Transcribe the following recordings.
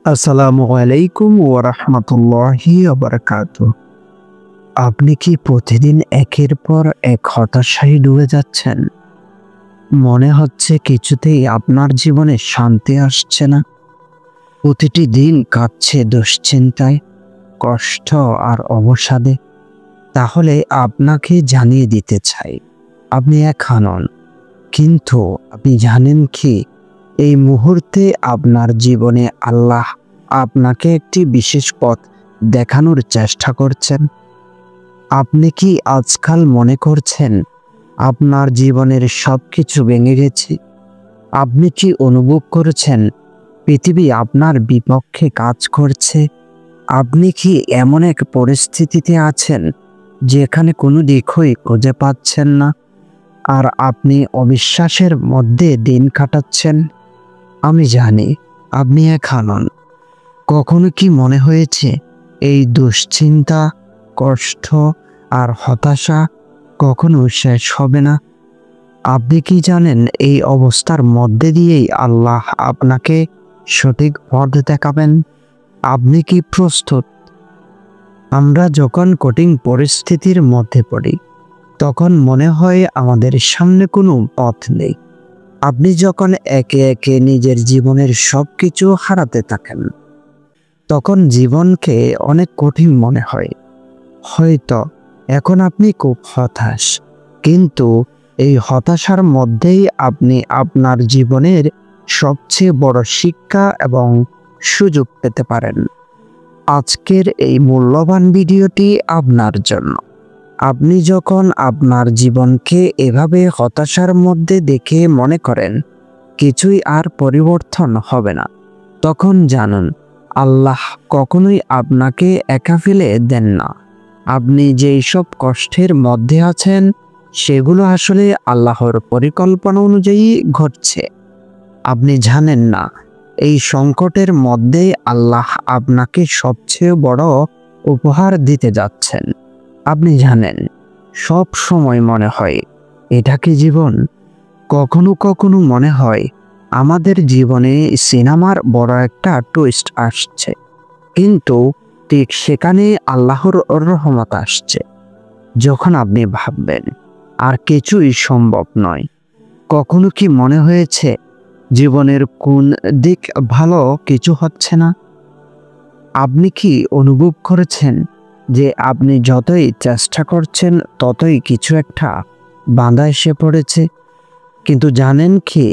আসসালামু আলাইকুম ওয়া রাহমাতুল্লাহি ওয়া বারাকাতুহু। আপনি কি প্রতিদিন একের পর এক হতাশায় ডুবে যাচ্ছেন? মনে হচ্ছে কিছুতেই আপনার জীবনে শান্তি আসছে না। প্রতিটি দিন কাটছে দুশ্চিন্তায়, কষ্ট আর অবসাদে। তাহলে আপনাকে জানিয়ে দিতে চাই, আপনি একা নন। কিন্তু আপনি জানেন কি, এই মুহূর্তে আপনার জীবনে আল্লাহ আপনাকে একটি বিশেষ পথ দেখানোর চেষ্টা করছেন। আপনি কি আজকাল মনে করছেন আপনার জীবনের সবকিছু ভেঙে গেছে? আপনি কি অনুভব করেছেন পৃথিবী আপনার বিপক্ষে কাজ করছে? আপনি কি এমন এক পরিস্থিতিতে আছেন যেখানে কোনো দিকই খুঁজে পাচ্ছেন না, আর আপনি অবিশ্বাসের মধ্যে দিন কাটাচ্ছেন? আমি জানি আপনি একা নন। কখনো কি মনে হয়েছে এই দুশ্চিন্তা, কষ্ট আর হতাশা কখনো শেষ হবে না? আপনি কি জানেন এই অবস্থার মধ্যে দিয়েই আল্লাহ আপনাকে সঠিক পথ দেখাবেন? আপনি কি প্রস্তুত? আমরা যখন কঠিন পরিস্থিতির মধ্যে পড়ি, তখন মনে হয় আমাদের সামনে কোনো পথ নেই। আপনি যখন একে একে নিজের জীবনের সবকিছু হারাতে থাকেন, তখন জীবনকে অনেক কঠিন মনে হয়। হয়তো এখন আপনি খুব হতাশ, কিন্তু এই হতাশার মধ্যেই আপনি আপনার জীবনের সবচেয়ে বড় শিক্ষা এবং সুযোগ পেতে পারেন। আজকের এই মূল্যবান ভিডিওটি আপনার জন্য। আপনি যখন আপনার জীবনকে এভাবে হতাশার মধ্যে দেখে মনে করেন কিছুই আর পরিবর্তন হবে না, তখন জানুন আল্লাহ কখনোই আপনাকে একা ফেলে দেন না। আপনি যেই সব কষ্টের মধ্যে আছেন, সেগুলো আসলে আল্লাহর পরিকল্পনা অনুযায়ী ঘটছে। আপনি জানেন না, এই সংকটের মধ্যে আল্লাহ আপনাকে সবচেয়ে বড় উপহার দিতে যাচ্ছেন। আপনি জানেন, সব সময় মনে হয় এটা কি জীবন? কখনো কখনো মনে হয় আমাদের জীবনে সিনেমার বড় একটা টুইস্ট আসছে, কিন্তু ঠিক সেখানে আল্লাহর রহমত আসছে। যখন আপনি ভাববেন আর কিছুই সম্ভব নয়, কখনো কি মনে হয়েছে জীবনের কোন দিক ভালো কিছু হচ্ছে না? আপনি কি অনুভব করেছেন যে আপনি যতই চেষ্টা করছেন ততই কিছু একটা বাধা এসে পড়েছে? কিন্তু জানেন কি,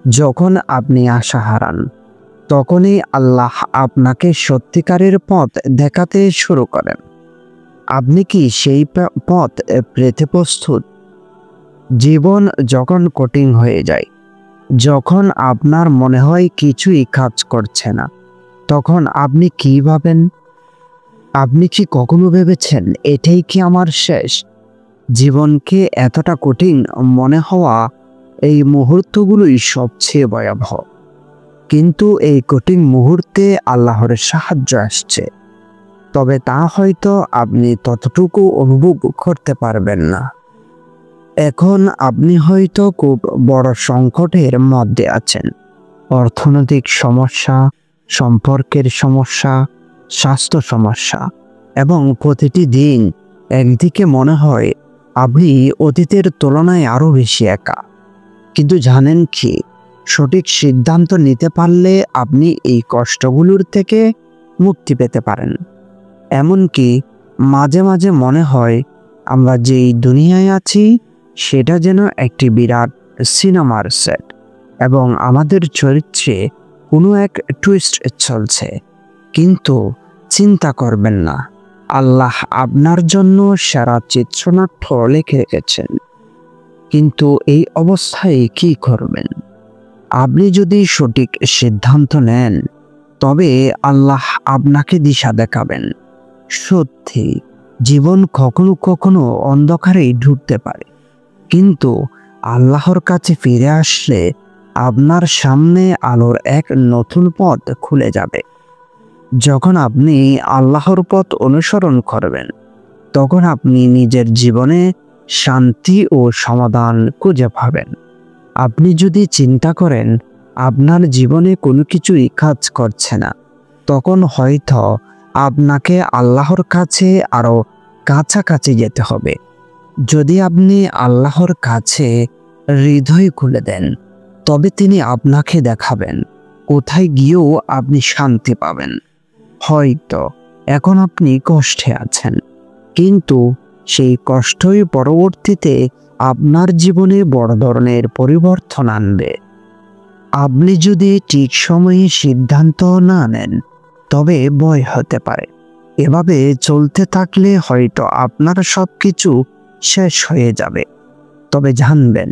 যখন আপনি আশা হারান, তখনই আল্লাহ আপনাকে সত্যিকারের পথ দেখাতে শুরু করেন। আপনি কি সেই পথ পেতে প্রস্তুত? জীবন যখন কঠিন হয়ে যায়, যখন আপনার মনে হয় কিছুই কাজ করছে না, তখন আপনি কি ভাবেন? আপনি কি কখনো ভেবেছেন এটাই কি আমার শেষ? জীবনকে এতটা কঠিন মনে হওয়া এই মুহূর্তগুলোই সবচেয়ে ভয়াবহ। কিন্তু এই কঠিন মুহূর্তে আল্লাহর সাহায্য আসছে, তবে তা হয়তো আপনি ততটুকু অনুভব করতে পারবেন না। এখন আপনি হয়তো খুব বড় সংকটের মধ্যে আছেন। অর্থনৈতিক সমস্যা, সম্পর্কের সমস্যা, স্বাস্থ্য সমস্যা, এবং প্রতিটি দিন একদিকে মনে হয় আপনি অতীতের তুলনায় আরো বেশি একা। কিন্তু জানেন কি, সঠিক সিদ্ধান্ত নিতে পারলে আপনি এই কষ্টগুলোর থেকে মুক্তি পেতে পারেন। এমনকি মাঝে মাঝে মনে হয় আমরা যেই দুনিয়ায় আছি, সেটা যেন একটি বিরাট সিনেমার সেট, এবং আমাদের চরিত্রে কোনো এক টুইস্ট চলছে। কিন্তু চিন্তা করবেন না, আল্লাহ আপনার জন্য সেরা চিত্রনাট্য লিখে রেখেছেন। কিন্তু এই অবস্থায় কি করবেন? আপনি যদি সঠিক সিদ্ধান্ত নেন, তবে আল্লাহ আপনাকে দিশা দেখাবেন। সত্যি, জীবন কখনো কখনো অন্ধকারেই ঢুকতে পারে, কিন্তু আল্লাহর কাছে ফিরে আসলে আপনার সামনে আলোর এক নতুন পথ খুলে যাবে। যখন আপনি আল্লাহর পথ অনুসরণ করবেন, তখন আপনি নিজের জীবনে শান্তি ও সমাধান খুঁজে পাবেন। আপনি যদি চিন্তা করেন আপনার জীবনে কোনো কিছুই কাজ করছে না, তখন হয়তো আপনাকে আল্লাহর কাছে আরো কাছাকাছি যেতে হবে। যদি আপনি আল্লাহর কাছে হৃদয় খুলে দেন, তবে তিনি আপনাকে দেখাবেন কোথায় গিয়েও আপনি শান্তি পাবেন। হয়তো এখন আপনি কষ্টে আছেন, কিন্তু সেই কষ্টই পরবর্তীতে আপনার জীবনে বড় ধরনের পরিবর্তন আনবে। আপনি যদি ঠিক সময়ে সিদ্ধান্ত না নেন, তবে ভয় হতে পারে। এভাবে চলতে থাকলে হয়তো আপনার সবকিছু শেষ হয়ে যাবে। তবে জানবেন,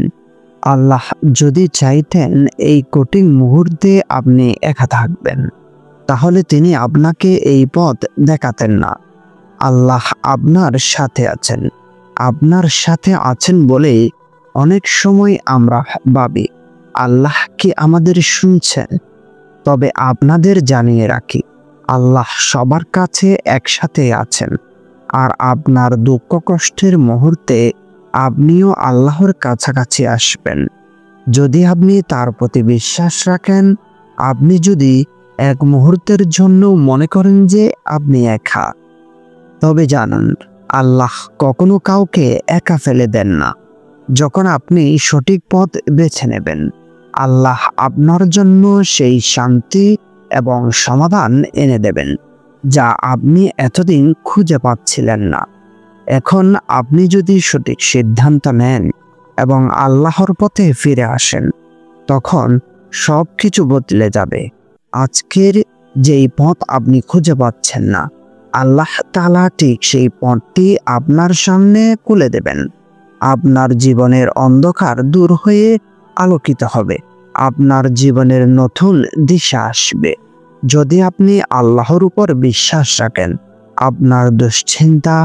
আল্লাহ যদি চাইতেন এই কঠিন মুহূর্তে আপনি একা থাকবেন, তাহলে তিনি আপনাকে এই পথ দেখাতেন না। আল্লাহ আপনার সাথে আছেন। আপনার সাথে আছেন বলেই অনেক সময় আমরা ভাবি আল্লাহ কি আমাদের শুনছেন। তবে আপনাদের জানিয়ে রাখি, আল্লাহ সবার কাছে একসাথে আছেন। আর আপনার দুঃখ কষ্টের মুহূর্তে আপনিও আল্লাহর কাছাকাছি আসবেন, যদি আপনি তার প্রতি বিশ্বাস রাখেন। আপনি যদি এক মুহূর্তের জন্য মনে করেন যে আপনি একা, তবে জানুন, আল্লাহ কখনো কাউকে একা ফেলে দেন না। যখন আপনি সঠিক পথ বেছে নেবেন, আল্লাহ আপনার জন্য সেই শান্তি এবং সমাধান এনে দেবেন, যা আপনি এতদিন খুঁজে পাচ্ছিলেন না। এখন আপনি যদি সঠিক সিদ্ধান্ত নেন এবং আল্লাহর পথে ফিরে আসেন, তখন সব কিছু বদলে যাবে। আজকের যেই পথ আপনি খুঁজে পাচ্ছেন না, আল্লাহ তাআলা ঠিক সেই পথটি আপনার সামনে খুলে দেবেন। আপনার জীবনের অন্ধকার দূর হয়ে আলোকিত হবে। আপনার জীবনের নতুন দিশা আসবে। যদি আপনি আল্লাহর উপর বিশ্বাস রাখেন, আপনার দুশ্চিন্তা,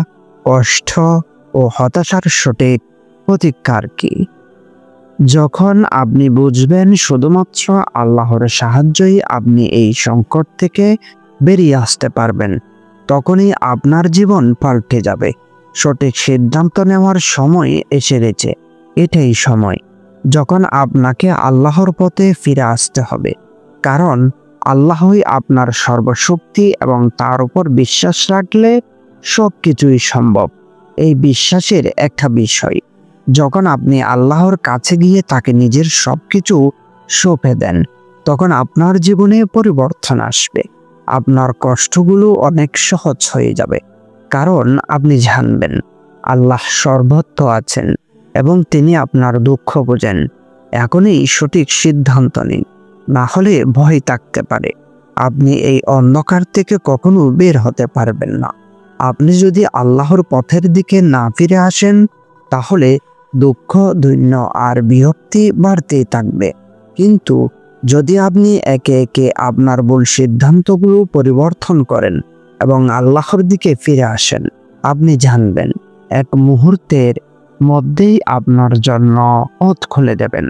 কষ্ট ও হতাশার সঠিক প্রতিকার কি? যখন আপনি বুঝবেন শুধুমাত্র আল্লাহর সাহায্যই আপনি এই সংকট থেকে বেরিয়ে আসতে পারবেন, তখনই আপনার জীবন পাল্টে যাবে। সঠিক সিদ্ধান্ত নেওয়ার সময় এসে গেছে। এটাই সময় যখন আপনাকে আল্লাহর পথে ফিরে আসতে হবে, কারণ আল্লাহই আপনার সর্বশক্তি এবং তার উপর বিশ্বাস রাখলে সবকিছুই সম্ভব। এই বিশ্বাসের একটা বিষয়, যখন আপনি আল্লাহর কাছে গিয়ে তাকে নিজের সবকিছু সঁপে দেন, তখন আপনার জীবনে পরিবর্তন আসবে। আপনার কষ্টগুলো অনেক সহজ হয়ে যাবে, কারণ আপনি জানবেন আল্লাহ সর্বত্র আছেন এবং তিনি আপনার দুঃখ বোঝেন। এখনই সঠিক সিদ্ধান্ত নিন, না হলে ভয় থাকতে পারে আপনি এই অন্ধকার থেকে কখনো বের হতে পারবেন না। আপনি যদি আল্লাহর পথের দিকে না ফিরে আসেন, তাহলে দুঃখ, দৈন্য আর বিরক্তি বাড়তেই থাকবে। কিন্তু যদি আপনি একে একে আপনার ভুল সিদ্ধান্তগুলো পরিবর্তন করেন এবং আল্লাহর দিকে ফিরে আসেন, আপনি জানবেন এক মুহূর্তের মধ্যেই আপনার জন্য পথ খুলে দেবেন।